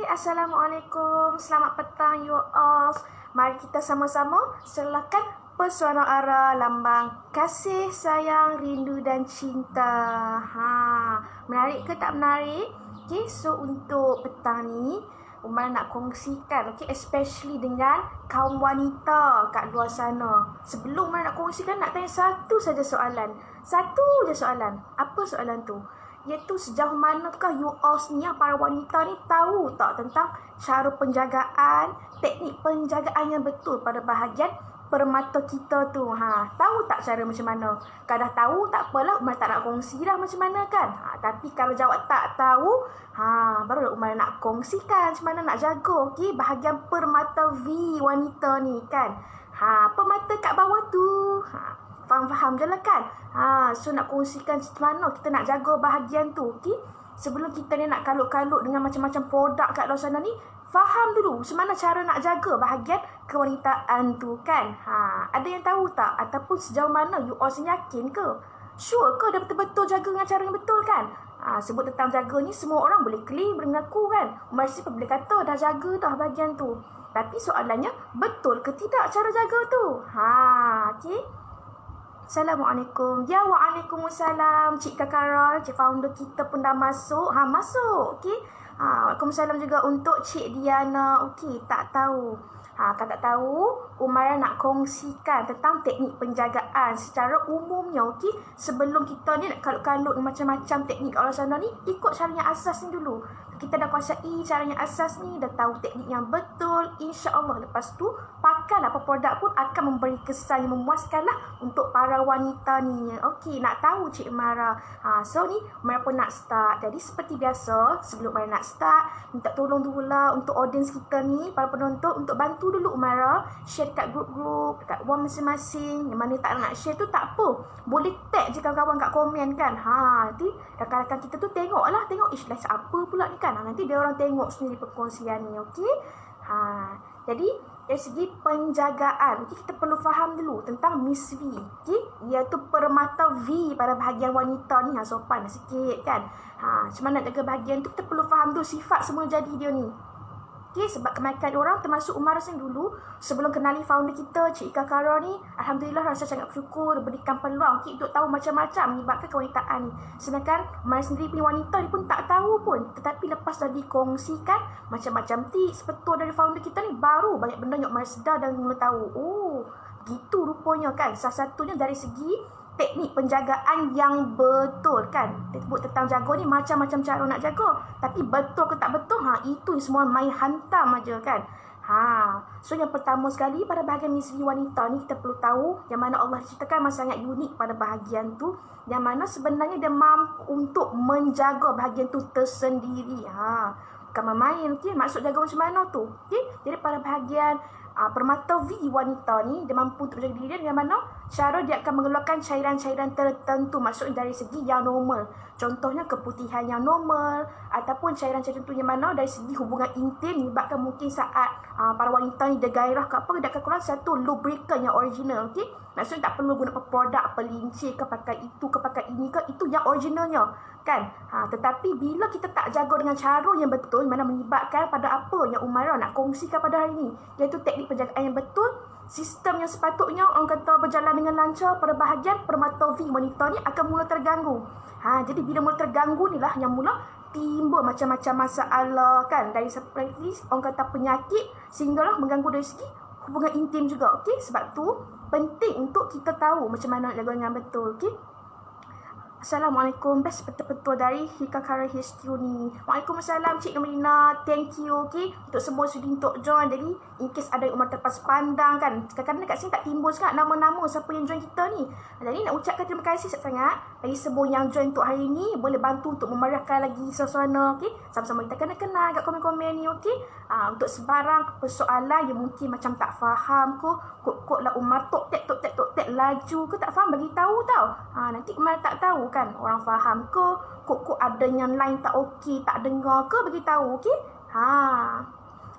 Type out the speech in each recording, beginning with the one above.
Assalamualaikum. Selamat petang you all. Mari kita sama-sama serlakan pesona ara lambang kasih, sayang, rindu dan cinta. Menarik ke tak menarik? Okay, so untuk petang ni Umar nak kongsikan, especially dengan kaum wanita kat luar sana. Sebelum Umar nak kongsikan, nak tanya satu saja soalan. Satu je soalan. Apa soalan tu? Iaitu sejauh manakah you all ni, para wanita ni, tahu tak tentang cara penjagaan, teknik penjagaan yang betul pada bahagian permata kita tu. Tahu tak cara macam mana? Kalau dah tahu tak apalah, Umar tak nak kongsi dah macam mana kan. Tapi kalau jawab tak tahu, baru Umar nak kongsikan macam mana nak jaga bahagian permata V wanita ni kan. Permata kat bawah tu. Faham-faham je lah kan. So nak kongsikan macam mana kita nak jaga bahagian tu. Sebelum kita ni nak kalut-kalut dengan macam-macam produk kat luar sana ni, faham dulu macam mana cara nak jaga bahagian kewanitaan tu kan. Ada yang tahu tak? Ataupun sejauh mana you all yakin ke? Sure ke dah betul-betul jaga dengan cara yang betul kan? Sebut tentang jaga ni, semua orang boleh claim, boleh mengaku kan. Umar Syed boleh kata dah jaga dah bahagian tu. Tapi soalannya, betul ke tidak cara jaga tu? Assalamualaikum. Ya, waalaikumsalam. Cik Kakara, cik founder kita pun dah masuk. Masuk. Waalaikumsalam juga untuk Cik Diana. Tak tahu. Kalau tak tahu, Umar nak kongsikan tentang teknik penjagaan secara umumnya. Sebelum kita ni nak kalut-kalut macam-macam teknik orang sana ni, ikut cara yang asas ni dulu. Kita dah kuasai cara yang asas ni, dah tahu teknik yang betul, insya-Allah lepas tu pakai apa produk pun akan memberi kesan yang memuaskan lah untuk para wanita ni. Nak tahu Cik Mara. So ni Umar pun nak start. Jadi seperti biasa, sebelum Umar nak start, minta tolong dulu lah untuk audience kita ni, para penonton, untuk bantu dulu Umar share kat grup-grup, kat wall masing-masing. Yang mana tak nak share tu tak apa, boleh tag je kawan-kawan kat komen kan. Nanti rakan-rakan kita tu tengok ish live apa pula ni kan. Nanti dia orang tengok sendiri perkongsian ni. Jadi dari segi penjagaan, kita perlu faham dulu tentang Miss V, iaitu permata V pada bahagian wanita ni. Sopan sikit kan. Macam mana nak jaga bahagian tu, kita perlu faham dulu sifat semua jadi dia ni. Sebab kemakan orang, termasuk Umar sendiri dulu, sebelum kenali founder kita, Cik Ika Kara ni, Alhamdulillah rasa sangat bersyukur diberikan peluang untuk tahu macam-macam menyebabkan kewanitaan ni. Sedangkan Umar sendiri punya wanita ni pun tak tahu pun. Tetapi lepas dah dikongsikan macam-macam tips betul dari founder kita ni, baru banyak benda yang Umar sedar dan mula tahu. Gitu rupanya kan. Salah satunya dari segi teknik penjagaan yang betul kan. Kita sebut tentang jaga ni macam-macam cara nak jaga. Tapi betul ke tak betul, itu semua main hantam aja kan. So yang pertama sekali pada bahagian Miss V wanita ni, kita perlu tahu yang mana Allah ciptakan sangat unik pada bahagian tu, yang mana sebenarnya dia mampu untuk menjaga bahagian tu tersendiri. Bukan main. Maksud jaga macam mana tu? Jadi pada bahagian permata V wanita ni, dia mampu untuk menjaga diri dia dengan mana cara dia akan mengeluarkan cairan-cairan tertentu. Maksudnya dari segi yang normal, contohnya keputihan yang normal, ataupun cairan-cairan tu yang mana dari segi hubungan intim, menyebabkan mungkin saat para wanita ni dia gairah ke apa, dia akan keluar satu lubricant yang original. Maksudnya tak perlu guna produk pelincir ke, pakai itu ke, pakai ini ke, itu yang originalnya kan. Tetapi bila kita tak jaga dengan cara yang betul, mana menyebabkan pada apa yang Umairah nak kongsikan pada hari ini, iaitu teknik penjagaan yang betul, sistem yang sepatutnya orang kata berjalan dengan lancar pada bahagian permata V wanita ni akan mula terganggu. Jadi bila mula terganggu ni lah yang mula timbul macam-macam masalah kan, dari seperti orang kata penyakit sehinggalah mengganggu dari segi hubungan intim juga. Sebab tu penting untuk kita tahu macam mana nak jaga dengan betul. Assalamualaikum. Best betul-betul dari Hika Kara Histuni. Waalaikumsalam Cik Nomelina. Thank you. Untuk semua sudi untuk join. Jadi in case ada yang Umar terlepas pandang kan, kadang-kadang kat sini tak timbul sangat nama-nama siapa yang join kita ni. Jadi nak ucapkan terima kasih sangat bagi semua yang join untuk hari ni. Boleh bantu untuk memeriahkan lagi suasana. Sama-sama kita kenal-kenal kat komen-komen ni. Untuk sebarang persoalan yang mungkin macam tak faham kok lah Umar tok tek laju ke tak faham, bagi tahu tau. Nanti Umar tak tahu kan, orang faham ke kok ada yang lain tak okey, tak dengar ke, bagi tahu.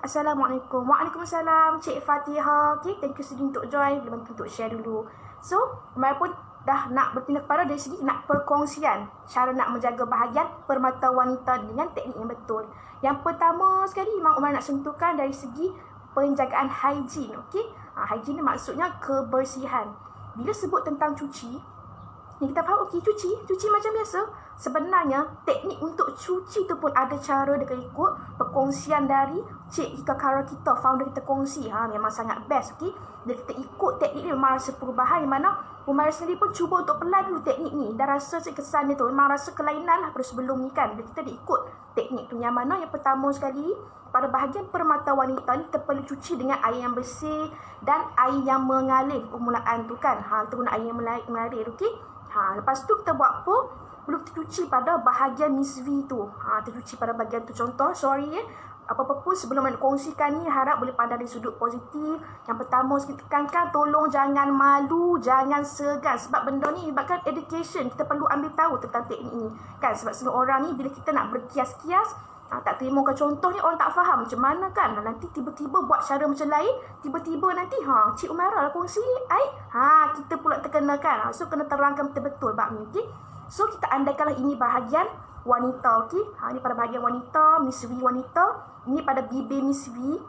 Assalamualaikum. Waalaikumsalam Cik Fatihah. Thank you sudi untuk join, boleh bantu untuk share dulu. So Umar pun dah nak berpindah kepada dari segi nak perkongsian cara nak menjaga bahagian permata wanita dengan teknik yang betul. Yang pertama sekali Imam Umar nak sentuhkan dari segi penjagaan higien. Okey, higien ni maksudnya kebersihan. Bila sebut tentang cuci, ni kita faham, okey, cuci macam biasa. Sebenarnya teknik untuk cuci tu pun ada cara dengan ikut perkongsian dari Cik Ika Kara kita, founder kita kongsi. Memang sangat best, okey. Bila kita ikut teknik ni memang rasa perubahan, yang mana Umar sendiri pun cuba untuk pelan dulu teknik ni. Dan rasa kesan dia tu memang rasa kelainan lah pada sebelum ni kan. Bila kita diikut teknik tu, yang mana yang pertama sekali pada bahagian permata wanita ni kita perlu cuci dengan air yang bersih dan air yang mengalir permulaan tu kan. Kita guna air yang mengalir, okey. Lepas tu kita buat apa? Perlu kita cuci pada bahagian nisvi tu. Kita cuci pada bahagian tu. Contoh, apa-apa pun sebelum nak kongsikan ni, harap boleh pandang dari sudut positif. Yang pertama, kita tekankan, tolong jangan malu, jangan segan. Sebab benda ni bahkan education, kita perlu ambil tahu tentang teknik ni kan. Sebab semua orang ni bila kita nak berkias-kias, tak terima kan contoh ni, orang tak faham macam mana kan. Nanti tiba-tiba buat cara macam lain, tiba-tiba nanti Cik Umairah kongsi kita pula terkena kan. So kena terangkan betul-betul bab ni, okey. So kita andaikanlah ini bahagian wanita, okey. Ini pada bahagian wanita, miswi wanita. Ini pada bibir miswi.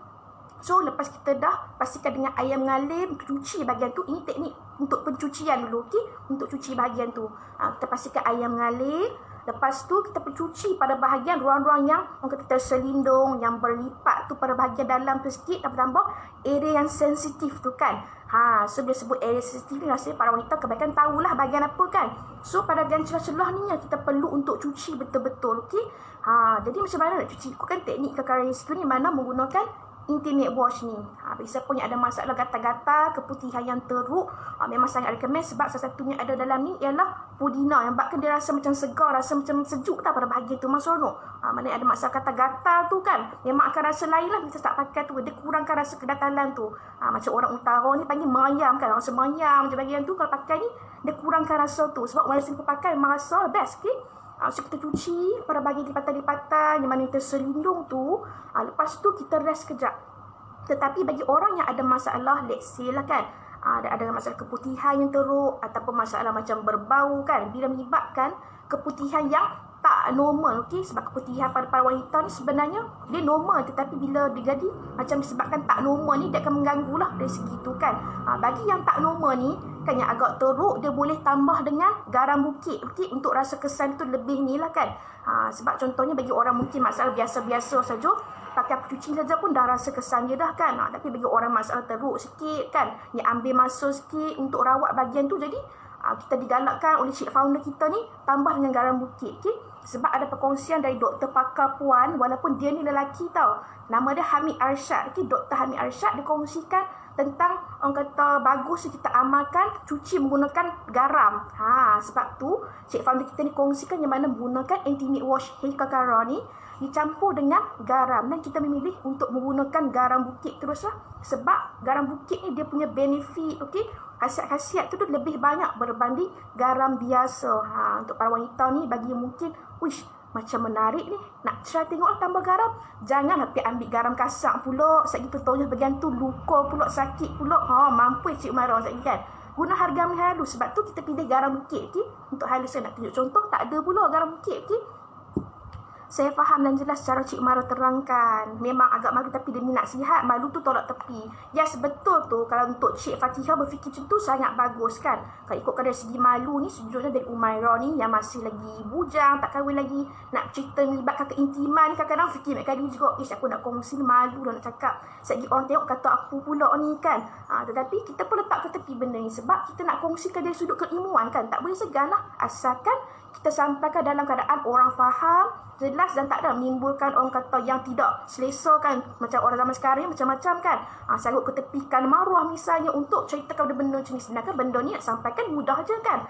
So lepas kita dah pastikan dengan air mengalir, cuci bahagian tu. Ini teknik untuk pencucian dulu, okey. Untuk cuci bahagian tu, kita pastikan air mengalir. Lepas tu kita pencuci pada bahagian ruang-ruang yang orang kata terselindung, yang berlipat tu pada bahagian dalam tu sikit, tambah area yang sensitif tu kan. So bila sebut area sensitif ni, rasanya para wanita kebaikan tahulah bahagian apa kan. So pada bahagian celah-celah ni yang kita perlu untuk cuci betul-betul, okey. Jadi macam mana nak cuci? Ikutkan teknik Kakak Rescue ni, mana menggunakan intimate wash ni. Bagi siapa yang ada masalah gatal-gatal, keputihan yang teruk, memang sangat recommend. Sebab salah satunya ada dalam ni ialah pudina, yang bahkan dia rasa macam segar, rasa macam sejuk pada bahagian tu, seronok. Mana ada masalah gatal-gatal tu kan, memang akan rasa lain lah bila tak pakai tu. Dia kurangkan rasa kedatalan tu. Macam orang utara ni panggil mayam kan, rasa mayam macam bahagian tu. Kalau pakai ni, dia kurangkan rasa tu. Sebab orang sini pakai memang rasa best, okay? So kita cuci pada bahagian lipatan-lipatan yang mana terselindung tu. Lepas tu kita rest kejap. Tetapi bagi orang yang ada masalah, let's say lah kan, ada masalah keputihan yang teruk, ataupun masalah macam berbau kan, bila menyebabkan keputihan yang tak normal, okey. Sebab keputihan pada para wanita ni sebenarnya dia normal, tetapi bila dia jadi macam disebabkan tak normal ni, dia akan mengganggu lah dari segi tu kan. Bagi yang tak normal ni kan, yang agak teruk, dia boleh tambah dengan garam bukit, okey, untuk rasa kesan tu lebih ni lah kan. Sebab contohnya bagi orang mungkin masalah biasa-biasa saja, pakai pencuci saja pun dah rasa kesan dia dah kan. Tapi bagi orang masalah teruk sikit kan, yang ambil masa sikit untuk rawat bahagian tu, jadi kita digalakkan oleh Cik Founder kita ni tambah dengan garam bukit, okey. Sebab ada perkongsian dari doktor pakar puan, walaupun dia ni lelaki tau, nama dia Hamid Arsyad, okey. Doktor Hamid Arsyad dia kongsikan tentang, orang kata bagus kita amalkan cuci menggunakan garam. Sebab tu Cik Founder kita ni kongsikan yang mana menggunakan intimate wash Ika Kara ni dicampur dengan garam, dan kita memilih untuk menggunakan garam bukit teruslah. Sebab garam bukit ni dia punya benefit, okey, khasiat-khasiat tu lebih banyak berbanding garam biasa. Untuk para wanita ni, bagi mungkin macam menarik ni, nak try tengoklah tambah garam. Janganlah pergi ambil garam kasar pula, sekali contohnya bagian tu luka pula, sakit pula. Mampu Cik Umairah sekali kan. Guna harga halus. Sebab tu kita pilih garam bukit, okey. Untuk halus saya nak tunjuk contoh, tak ada pula garam bukit, okey. Saya faham dan jelas cara Cik Umairah terangkan. Memang agak malu, tapi demi nasihat, malu tu tolak tepi. Yes, betul tu. Kalau untuk Cik Fatihah berfikir macam tu, sangat bagus kan. Kalau ikutkan dari segi malu ni, sejujurnya dari Umairah ni yang masih lagi bujang, tak kahwin lagi, nak cerita melibatkan keintiman ni, kadang-kadang fikir nak kali juga, aku nak kongsi ni, malu dah nak cakap. Segi orang tengok kata apa pula ni kan. Tetapi kita pun letak ke tepi benda ni, sebab kita nak kongsikan dari sudut keilmuan kan. Tak boleh segan lah, asalkan kita sampaikan dalam keadaan orang faham, jelas, dan tak ada menimbulkan orang kata yang tidak selesa kan. Macam orang zaman sekarang ni macam-macam kan. Sanggup ketepikan maruah misalnya untuk ceritakan benda macam ni. Sedangkan benda ni nak sampaikan mudah je kan.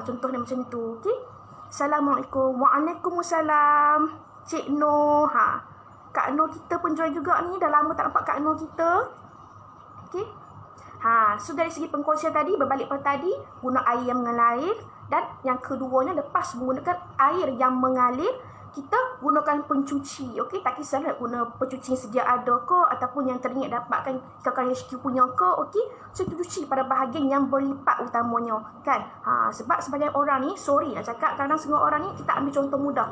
Contohnya macam tu, okey. Assalamualaikum. Waalaikumsalam. Cik Noh. Kak Noh kita pun join juga ni. Dah lama tak nampak Kak Noh kita. Okey. So dari segi pengkongsian tadi, berbalik pada tadi, guna air yang mengalir. Dan yang keduanya, lepas menggunakan air yang mengalir, kita gunakan pencuci. Okey, tak kisahlah guna pencuci yang sedia ada ke ataupun yang teringin dapatkan kakak HQ punya ke. Okey, so kita cuci pada bahagian yang berlipat utamanya kan. Sebab sebagai orang ni, sorry nak cakap, kadang setengah orang ni, kita ambil contoh mudah.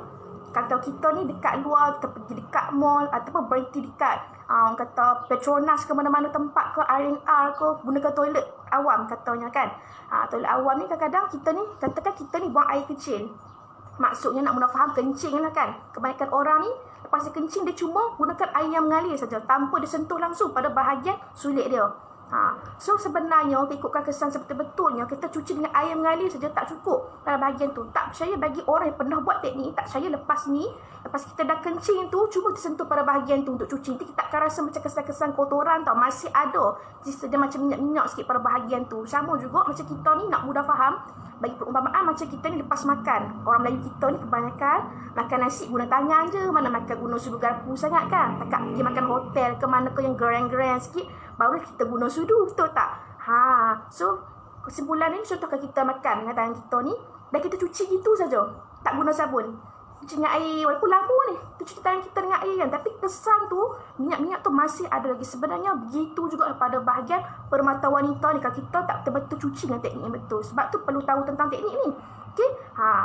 Kalau kita ni dekat luar, kita pergi dekat mall ataupun berhenti dekat orang kata Petronas ke mana-mana tempat ke, R&R ke, gunakan toilet awam katanya kan. Toilet awam ni kadang-kadang kita ni, katakan kita ni buang air kecil. Maksudnya nak mula faham kencing lah kan. Kebanyakan orang ni lepas dia kencing, dia cuma gunakan air yang mengalir saja tanpa dia sentuh langsung pada bahagian sulit dia. So sebenarnya ikutkan kesan sebetul-betulnya, kita cuci dengan air mengalir saja tak cukup pada bahagian tu. Tak percaya bagi orang yang pernah buat teknik, tak percaya lepas kita dah kencing tu, cuba tersentuh pada bahagian tu untuk cuci. Nanti kita akan rasa macam kesan-kesan kotoran tau, masih ada. Dia macam minyak-minyak sikit pada bahagian tu. Sama juga macam kita ni, nak mudah faham, bagi perumpamaan macam kita ni lepas makan. Orang Melayu kita ni kebanyakan makan nasi guna tangan je, mana makan guna sudu garpu sangat kan. Tak pergi makan hotel ke mana ke yang gereng-gereng sikit, baru kita guna sudu, betul tak? So kesimpulan ni, contohkan kita makan dengan tangan kita ni, dan kita cuci gitu saja, tak guna sabun, cuci dengan air, walaupun lama ni kita cuci tangan kita dengan air kan, tapi kesan tu, minyak-minyak tu masih ada lagi. Sebenarnya begitu juga pada bahagian permata wanita ni, kalau kita tak betul-betul cuci dengan teknik yang betul. Sebab tu perlu tahu tentang teknik ni. Okay?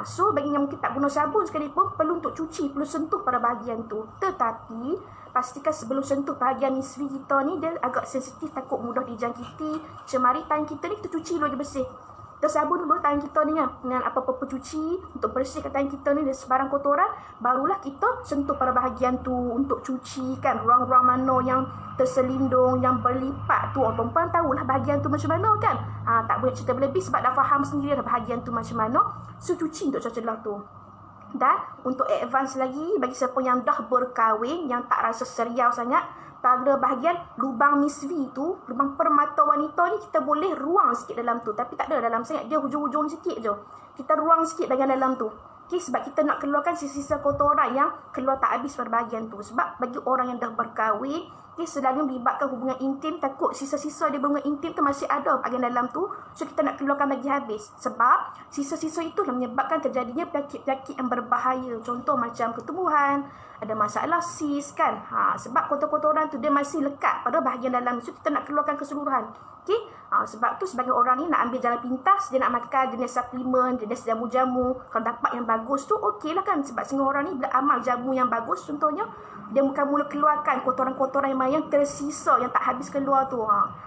So bagi yang mungkin tak guna sabun sekalipun, perlu untuk cuci, perlu sentuh pada bahagian tu. Tetapi pastikan sebelum sentuh bahagian nisfi kita ni, dia agak sensitif, takut mudah dijangkiti. Cemari tangan kita ni, kita cuci dulu dia bersih. Kita sabun dulu tangan kita ni dengan apa-apa pencuci untuk bersihkan tangan kita ni dari sebarang kotoran. Barulah kita sentuh pada bahagian tu untuk cuci kan. Ruang-ruang mana yang terselindung, yang berlipat tu, orang perempuan tahulah bahagian tu macam mana kan. Tak boleh cerita berlebih sebab dah faham sendiri dah bahagian tu macam mana. So cuci untuk celah-celah tu. Dan untuk advance lagi, bagi siapa yang dah berkahwin, yang tak rasa seriau sangat, pada bahagian lubang nisfi tu, lubang permata wanita ni, kita boleh ruang sikit dalam tu. Tapi tak ada dalam sangat, dia hujung-hujung sikit je. Kita ruang sikit bahagian dalam tu. Okay, sebab kita nak keluarkan sisa-sisa kotoran yang keluar tak habis pada bahagian tu. Sebab bagi orang yang dah berkahwin, okay, selalu melibatkan hubungan intim, takut sisa-sisa dia hubungan intim tu masih ada bahagian dalam tu. So kita nak keluarkan bagi habis. Sebab sisa-sisa itu menyebabkan terjadinya penyakit-penyakit yang berbahaya. Contoh macam ketumbuhan, ada masalah sis kan. Sebab kotor-kotoran tu dia masih lekat pada bahagian dalam. So kita nak keluarkan keseluruhan. Okay? Sebab tu sebagai orang ni nak ambil jalan pintas, dia nak makan jenis suplemen, jenis jamu-jamu. Kalau dapat yang bagus tu okey lah kan. Sebab semua orang ni bila amal jamu yang bagus, contohnya dia bukan mula keluarkan kotoran-kotoran yang tersisa, yang tak habis keluar tu.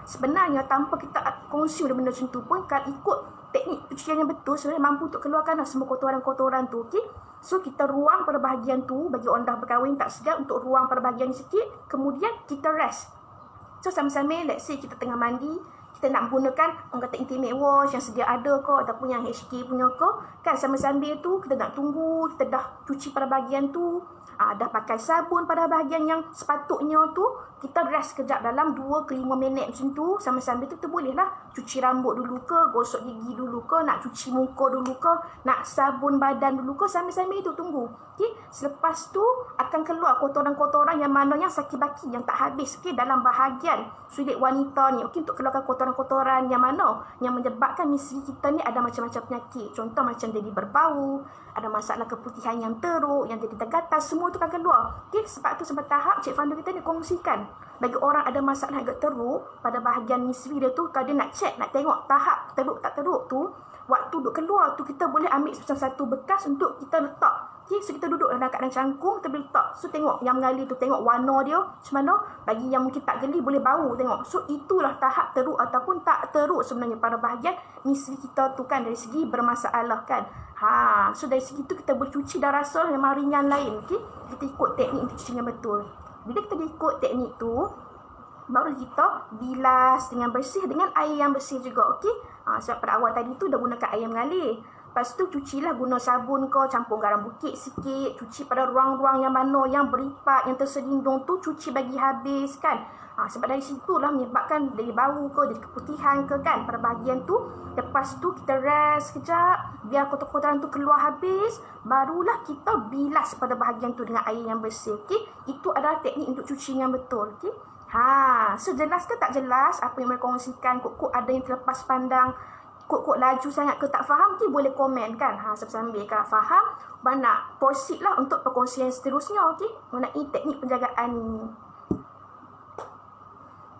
Sebenarnya tanpa kita consume benda macam tu pun, kalau ikut teknik pencucian yang betul, sebenarnya mampu untuk keluarkan semua kotoran-kotoran tu. Okay? So kita ruang pada bahagian tu, bagi orang dah berkahwin tak segan untuk ruang pada bahagian sikit. Kemudian kita rest. So sambil-sambil, let's say kita tengah mandi, kita nak gunakan orang kata intimate wash yang sedia ada ke ataupun yang HK punya ke kan. Sambil-sambil tu kita nak tunggu, kita dah cuci pada bahagian tu, dah pakai sabun pada bahagian yang sepatutnya tu, kita rest kejap dalam 2 ke 5 minit macam tu. Sambil-sambil tu kita bolehlah cuci rambut dulu ke, gosok gigi dulu ke, nak cuci muka dulu ke, nak sabun badan dulu ke, sambil-sambil tu tunggu. Okay? Selepas tu akan keluar kotoran-kotoran yang mana yang saki-baki, yang tak habis, okay, dalam bahagian sulit wanita ni. Okay, untuk keluarkan kotoran-kotoran yang mana yang menyebabkan misteri kita ni ada macam-macam penyakit. Contoh macam jadi berbau, ada masalah keputihan yang teruk, yang jadi tergatal, semua tu akan keluar. Okay? Sebab tu bertahap Cik Fanda kita ni kongsikan. Bagi orang ada masalah agak teruk pada bahagian nisfi dia tu, kalau dia nak check, nak tengok tahap teruk tak teruk tu, waktu duk keluar tu, kita boleh ambil macam satu bekas untuk kita letak. Okay, so kita duduk dalam keadaan cangkung, kita boleh letak. So tengok yang mengalir tu, tengok warna dia macam mana. Bagi yang mungkin tak geli, boleh bau tengok. So itulah tahap teruk ataupun tak teruk sebenarnya pada bahagian nisfi kita tu kan, dari segi bermasalah kan. So dari segi tu kita boleh cuci dah rasa memang ringan lain. Okay, kita ikut teknik cuci yang betul. Bila kita ikut teknik tu, baru kita bilas dengan bersih, dengan air yang bersih juga. Okey. Sebab pada awal tadi tu dah gunakan air mengalir. Lepas tu cucilah guna sabun ke, campur garam bukit sikit, cuci pada ruang-ruang yang mana yang beripat, yang terselindung tu, cuci bagi habis kan. Sebab dari situlah menyebabkan dari bau ke, dari keputihan ke kan pada bahagian tu. Lepas tu kita rest sekejap, biar kotor-kotoran tu keluar habis, barulah kita bilas pada bahagian tu dengan air yang bersih. Okey, itu adalah teknik untuk cuci yang betul. Okey. So jelas ke tak jelas apa yang mereka kongsikan? Kok ada yang terlepas pandang? kod laju sangat ke tak faham, okey, boleh komen kan. Sambil kalau faham, nak proceed lah untuk perkongsian seterusnya, okey, mengenai teknik penjagaan ni.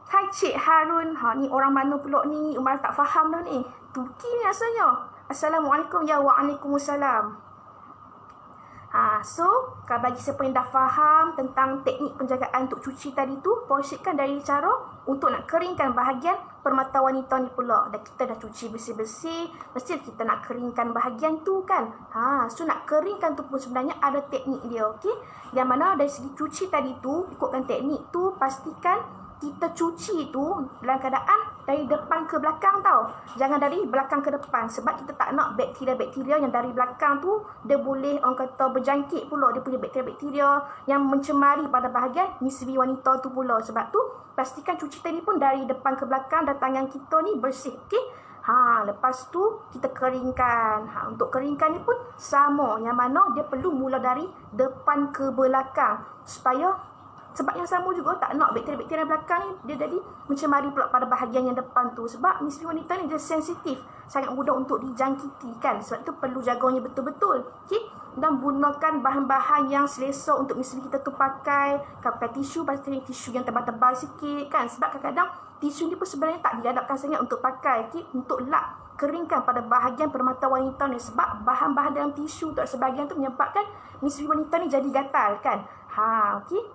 Hai Cik Harun, ni orang mana pula ni? Umar tak faham dah ni. Turki ni asalnya. Assalamualaikum, ya waalaikumsalam. So, kalau bagi siapa yang dah faham tentang teknik penjagaan untuk cuci tadi tu, proceedkan dari cara untuk nak keringkan bahagian permata wanita ni pula. Dan kita dah cuci bersih-bersih, mesti kita nak keringkan bahagian tu kan. So nak keringkan tu pun sebenarnya ada teknik dia, okey. Yang mana dari segi cuci tadi tu, ikutkan teknik tu, pastikan kita cuci tu dalam keadaan dari depan ke belakang tau. Jangan dari belakang ke depan. Sebab kita tak nak bakteria-bakteria yang dari belakang tu, dia boleh orang kata berjangkit pula. Dia punya bakteria-bakteria yang mencemari pada bahagian nisbi wanita tu pula. Sebab tu, pastikan cuci tadi pun dari depan ke belakang dan tangan kita ni bersih. Okay? Lepas tu, kita keringkan. Untuk keringkan ni pun sama. Yang mana dia perlu mula dari depan ke belakang. Sebab yang sama juga tak nak bakteria-bakteria belakang ni dia jadi mencemari pula pada bahagian yang depan tu. Sebab nisbi wanita ni dia sensitif, sangat mudah untuk dijangkiti kan. Sebab tu perlu jaganya betul-betul. Okay? Dan gunakan bahan-bahan yang selesa untuk nisbi kita tu pakai. Pakai tisu, pakai tisu yang tebal-tebal sikit kan. Sebab kadang-kadang tisu ni pun sebenarnya tak diadapkan sangat untuk pakai. Okay? Untuk lap, keringkan pada bahagian permata wanita ni. Sebab bahan-bahan dalam tisu tu sebahagian tu menyebabkan nisbi wanita ni jadi gatal kan. Okay?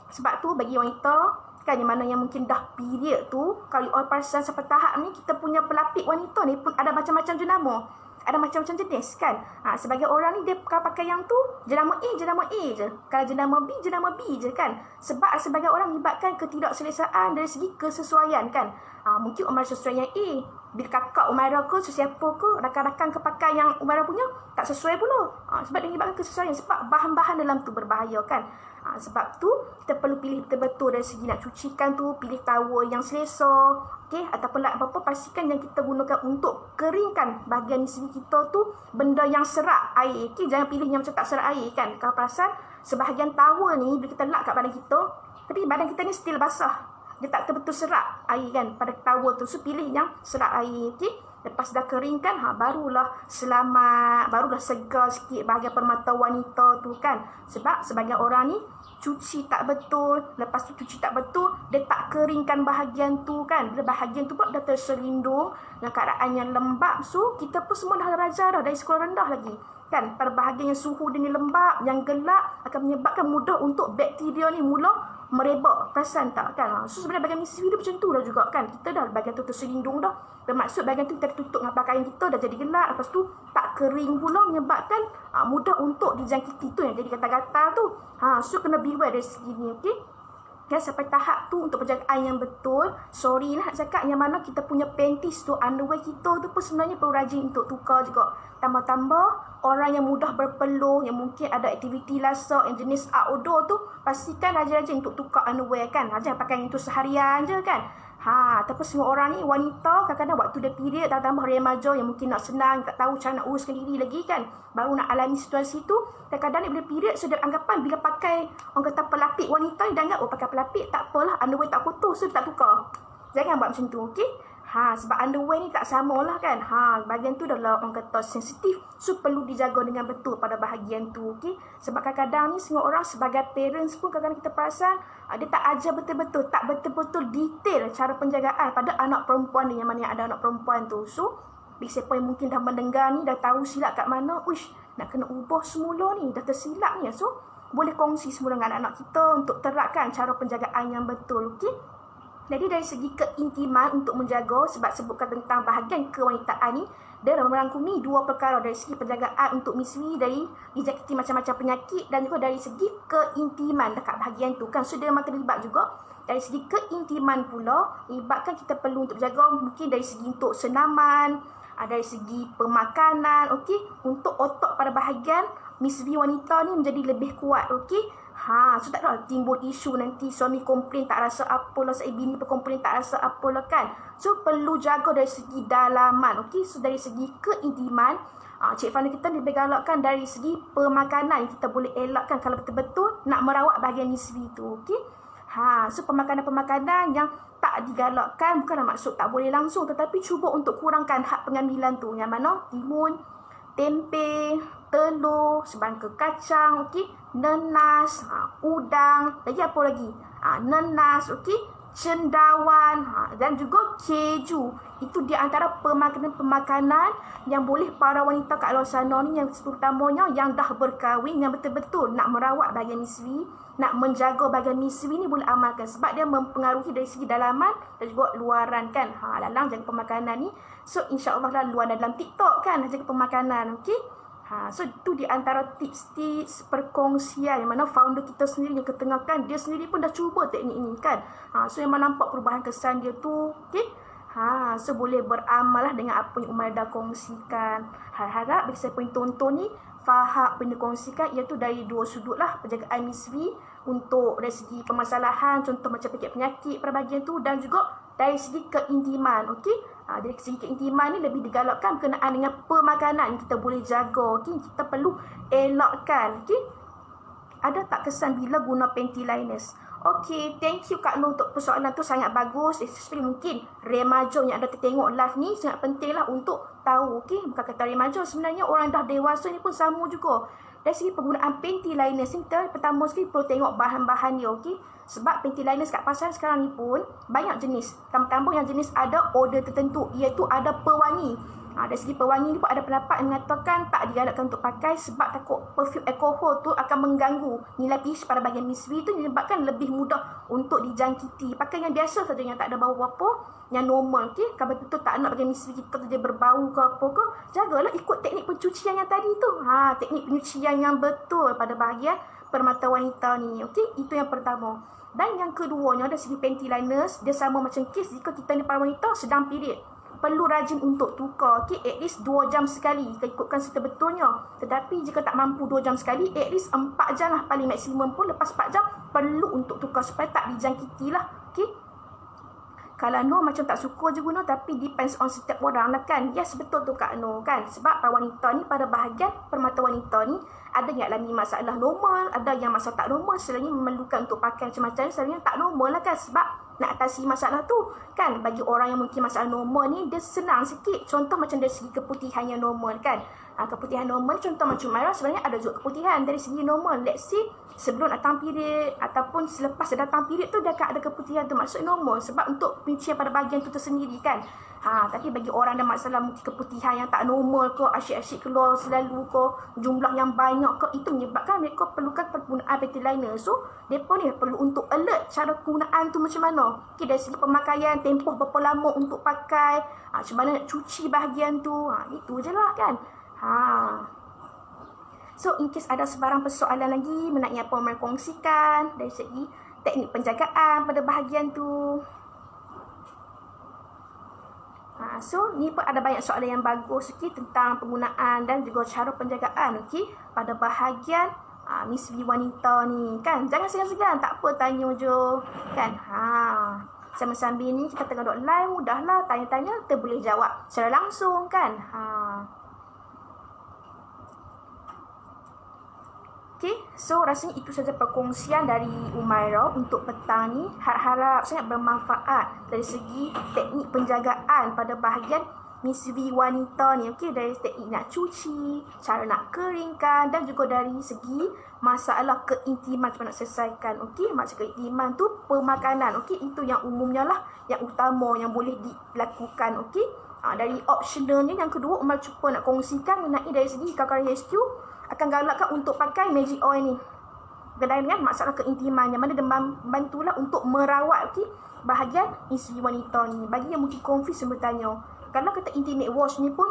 Sebab tu bagi wanita kan yang mana yang mungkin dah period tu, kalau all perasan sampai tahap ni, kita punya pelapik wanita ni pun ada macam-macam jenama. Ada macam-macam jenis kan. Sebagai orang ni dia pakai yang tu jenama A je. Kalau jenama B je kan. Sebab sebagai orang libatkan ketidakselesaan dari segi kesesuaian kan. Mungkin Umar sesuai yang A. Bila kakak Umairah ke, sesiapa ke, rakan-rakan ke pakai yang Umairah punya, tak sesuai pula. Sebab dia libatkan kesesuaian. Sebab bahan-bahan dalam tu berbahaya kan. Sebab tu kita perlu pilih betul-betul dari segi nak cucikan tu, pilih towel yang selesa, okey, ataupun apa-apa, pastikan yang kita gunakan untuk keringkan bahagian nisbi kita tu benda yang serap air. Okey, jangan pilih yang macam tak serap air kan. Kalau perasan sebahagian towel ni bila kita lap kat badan kita, tapi badan kita ni still basah. Dia tak betul serap air kan pada towel tu. So pilih yang serap air, okey. Lepas dah keringkan, barulah selamat, barulah segar sikit bahagian permata wanita tu kan. Sebab sebagian orang ni cuci tak betul, lepas tu cuci tak betul, dia tak keringkan bahagian tu kan. Bila bahagian tu pun dah terselindung dengan keadaan yang lembab. So kita pun semua dah belajar dah dari sekolah rendah lagi kan. Pada bahagian yang suhu dia ni lembab, yang gelap, akan menyebabkan mudah untuk bakteria ni mula merebak. Perasan tak kan? So sebenarnya bahagian nisbi dia macam tu dah juga kan. Kita dah bahagian tu terselindung dah. Bermaksud bahagian tu kita tutup dengan pakaian kita dah jadi gelap. Lepas tu tak kering pula, menyebabkan mudah untuk dijangkiti tu yang jadi gatal-gatal tu. So kena beware dari segi ni, okey. Dan sampai tahap tu untuk penjagaan yang betul, sorry nak cakap, yang mana kita punya panties tu, underwear kita tu pun sebenarnya perlu rajin untuk tukar juga. Tambah-tambah orang yang mudah berpeluh, yang mungkin ada aktiviti lasak yang jenis outdoor tu, pastikan rajin-rajin untuk tukar underwear kan. Jangan pakai yang tu seharian je kan. Tapi semua orang ni, wanita, kadang-kadang waktu dia period, tambah remaja yang mungkin nak senang, tak tahu cara nak uruskan diri lagi kan. Baru nak alami situasi tu, kadang-kadang ni bila period, so dia anggapan bila pakai, orang kata pelapik wanita ni, dia anggap, pakai pelapik, tak apalah, underwear tak kotor, so tak tukar. Jangan buat macam tu, okey? Sebab underwear ni tak sama lah kan. Bahagian tu adalah orang kata sensitif. So perlu dijaga dengan betul pada bahagian tu. Okay? Sebab kadang-kadang ni semua orang sebagai parents pun kadang-kadang kita perasan dia tak ajar betul-betul, tak betul-betul detail cara penjagaan pada anak perempuan ni, yang mana yang ada anak perempuan tu. So bagi siapa yang mungkin dah mendengar ni, dah tahu silap kat mana, nak kena ubah semula ni, dah tersilap ni. So boleh kongsi semula dengan anak-anak kita untuk terapkan cara penjagaan yang betul. Okay? Jadi dari segi keintiman untuk menjaga, sebab sebutkan tentang bahagian kewanitaan ni, dia merangkumi dua perkara, dari segi penjagaan untuk nisbi, dari dijangkiti macam-macam penyakit, dan juga dari segi keintiman dekat bahagian tu kan. So dia memang terlibat juga. Dari segi keintiman pula, libatkan kita perlu untuk jaga mungkin dari segi untuk senaman, dari segi pemakanan, okey, untuk otot pada bahagian nisbi wanita ni menjadi lebih kuat, okey. So tak ada timbul isu nanti suami komplain tak rasa apalah, bini pun komplain tak rasa apalah kan. So perlu jaga dari segi dalaman, okey. So dari segi keintiman, Cik Fana kita lebih galakkan dari segi pemakanan, kita boleh elakkan kalau betul-betul nak merawat bahagian nisbi tu, okey. So pemakanan-pemakanan yang tak digalakkan bukanlah maksud tak boleh langsung, tetapi cuba untuk kurangkan had pengambilan tu. Yang mana? Timun, tempe, telur, sebangka kacang, okey, nenas, udang, lagi apa lagi? Nenas, okey, cendawan, dan juga keju. Itu di antara pemakanan-pemakanan yang boleh para wanita kat luar sana ni, yang terutamanya yang dah berkahwin, yang betul-betul nak merawat bahagian niswi, nak menjaga bahagian niswi ni boleh amalkan, sebab dia mempengaruhi dari segi dalaman dan juga luaran kan. Lalang jaga pemakanan ni. So insya-Allah lah luaran dalam TikTok kan jaga pemakanan, okey. So itu di antara tips-tips perkongsian yang mana founder kita sendiri yang ketengahkan, dia sendiri pun dah cuba teknik ini kan. So yang mana nampak perubahan kesan dia tu, okey. So boleh beramal lah dengan apa yang Umairah dah kongsikan. Harap bagi siapa yang tonton ni faham apa yang dikongsikan, iaitu dari dua sudut lah, penjagaan niswi untuk dari segi permasalahan, contoh macam penyakit pada bahagian tu, dan juga dari segi keintiman, okey. Dari segi keintiman ni lebih digalakkan berkenaan dengan pemakanan yang kita boleh jaga, okey. Kita perlu elakkan, okey. Ada tak kesan bila guna panty liners? Okey, thank you Kak Nur untuk persoalan tu, sangat bagus. Especially mungkin remaja yang ada tengok live ni, sangat penting lah untuk tahu, okey. Bukan kata remaja, sebenarnya orang dah dewasa ni pun sama juga. Dari segi penggunaan panty liners ni, kita pertama sekali perlu tengok bahan-bahan dia, okey. Sebab panty liners kat pasaran sekarang ni pun banyak jenis. Tambah-tambah yang jenis ada order tertentu, iaitu ada pewangi. Dari segi pewangi ni pun ada pendapat yang mengatakan tak digalakkan untuk pakai sebab takut perfume alkohol tu akan mengganggu nilai pH pada bahagian niswi tu, menyebabkan lebih mudah untuk dijangkiti. Pakai yang biasa saja, yang tak ada bau apa-apa, yang normal, okey. Kalau betul tak nak bahagian niswi kita tu dia berbau ke apa ke, jagalah ikut teknik pencucian yang tadi tu. Teknik pencucian yang betul pada bahagian permata wanita ni, okey. Itu yang pertama. Dan yang keduanya, dari segi panty liners, dia sama macam kes jika kita ni para wanita sedang period. Perlu rajin untuk tukar, okey, at least 2 jam sekali, kita ikutkan sebetulnya. Tetapi jika tak mampu 2 jam sekali, at least 4 jam lah paling maksimum pun. Lepas 4 jam perlu untuk tukar supaya tak dijangkiti lah, okey. Kalau Nur macam tak suka je guna, tapi depends on setiap orang lah kan. Yes, betul tu Kak Nur kan. Sebab para wanita ni, pada bahagian permata wanita ni, ada yang alami masalah normal, ada yang masalah tak normal. Selalunya memerlukan untuk pakai macam-macam, selalunya tak normal lah kan. Sebab nak atasi masalah tu kan. Bagi orang yang mungkin masalah normal ni, dia senang sikit. Contoh macam dari segi keputihan yang normal kan. Keputihan normal, contoh macam Umairah, sebenarnya ada juga keputihan dari segi normal. Let's say sebelum datang period ataupun selepas datang period tu, dia akan ada keputihan tu. Maksud normal sebab untuk penyucian pada bahagian tu tersendiri kan. Tapi bagi orang ada masalah mungkin keputihan yang tak normal ke, asyik-asyik keluar selalu ke, jumlah yang banyak ke, itu menyebabkan mereka perlukan penggunaan panty liner. So mereka ni perlu untuk alert cara penggunaan tu macam mana. Okay, dari segi pemakaian, tempoh berapa lama untuk pakai, macam mana nak cuci bahagian tu, itu je lah kan. So in case ada sebarang persoalan lagi mengenai apa yang mereka kongsikan dari segi teknik penjagaan pada bahagian tu. So ni pun ada banyak soalan yang bagus, okey, tentang penggunaan dan juga cara penjagaan, okey, pada bahagian niswi wanita ni kan. Jangan segan-segan, tak apa, tanya je kan. Sambil-sambil ni kita tengah duk live, mudahlah tanya-tanya, kita boleh jawab secara langsung kan. Okay, so rasanya itu saja perkongsian dari Umairah untuk petang ni. Harap-harap sangat bermanfaat dari segi teknik penjagaan pada bahagian niswi wanita ni. Okay, dari teknik nak cuci, cara nak keringkan, dan juga dari segi masalah keintiman macam nak selesaikan. Okay, macam keintiman tu pemakanan. Okay, itu yang umumnya lah, yang utama yang boleh dilakukan. Okay, dari optionalnya yang kedua, Umar cuba nak kongsikan mengenai dari segi Kakak HQ akan galakkan untuk pakai magic oil ni berkaitan dengan masalah keintiman, yang mana dia bantulah untuk merawat, okay, bahagian niswi wanita ni. Bagi yang mungkin confuse yang bertanya, kalau kata intimate wash ni pun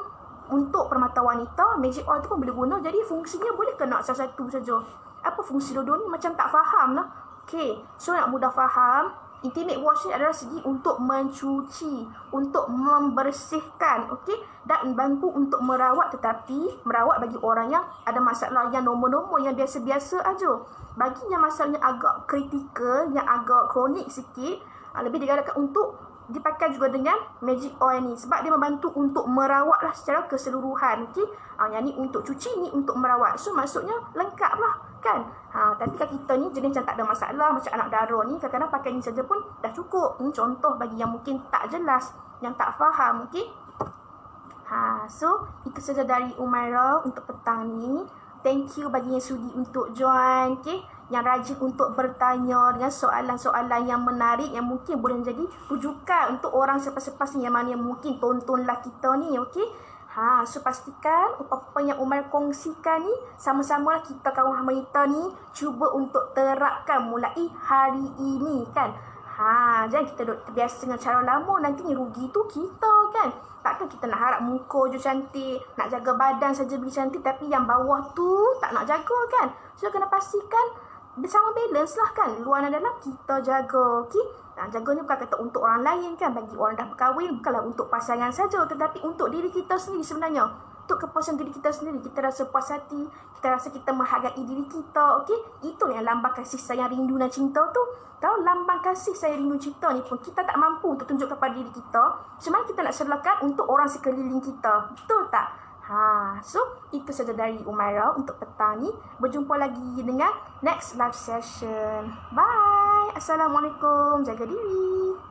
untuk permata wanita, magic oil tu pun boleh guna. Jadi fungsinya boleh ke nak salah satu saja? Apa fungsi dua-dua ni? Macam tak faham lah. Okay, so nak mudah faham, intimate wash ni adalah segi untuk mencuci, untuk membersihkan, okey, dan membantu untuk merawat. Tetapi merawat bagi orang yang ada masalah yang normal-normal, yang biasa-biasa aja. Bagi yang masalahnya agak kritikal, yang agak kronik sikit, lebih digalakkan untuk dipakai juga dengan magic oil ni, sebab dia membantu untuk merawat lah secara keseluruhan. Okey, yang ni untuk cuci, ni untuk merawat. So maksudnya lengkap lah kan. Tapi kat kita ni jenis macam tak ada masalah. Macam anak dara ni kadang-kadang pakai ni saja pun dah cukup. Ini contoh bagi yang mungkin tak jelas, yang tak faham. Okay. So itu saja dari Umairah untuk petang ni. Thank you bagi yang sudi untuk join. Okay. Yang rajin untuk bertanya dengan soalan-soalan yang menarik, yang mungkin boleh menjadi rujukan untuk orang selepas-lepas ni yang mana yang mungkin tontonlah kita ni. Okay. So pastikan apa-apa yang Umar kongsikan ni sama-sama kita kawan wanita ni cuba untuk terapkan mulai hari ini kan. Jangan kita duduk terbiasa dengan cara lama, nanti ni rugi tu kita kan. Takkan kita nak harap muka je cantik, nak jaga badan saja bagi cantik, tapi yang bawah tu tak nak jaga kan. So kena pastikan bersama balance lah kan. Luar dan dalam kita jaga. Okay? Jaga ni bukan kata untuk orang lain kan. Bagi orang dah berkahwin bukanlah untuk pasangan saja, tetapi untuk diri kita sendiri sebenarnya. Untuk kepuasan diri kita sendiri. Kita rasa puas hati, kita rasa kita menghargai diri kita. Okay? Itu yang lambang kasih sayang, rindu dan cinta tu. Kalau lambang kasih sayang, rindu, cinta ni pun kita tak mampu untuk tunjuk kepada diri kita, sebenarnya kita nak serlakan untuk orang sekeliling kita. Betul tak? So itu saja dari Umairah untuk petang ni. Berjumpa lagi dengan next live session. Bye. Assalamualaikum. Jaga diri.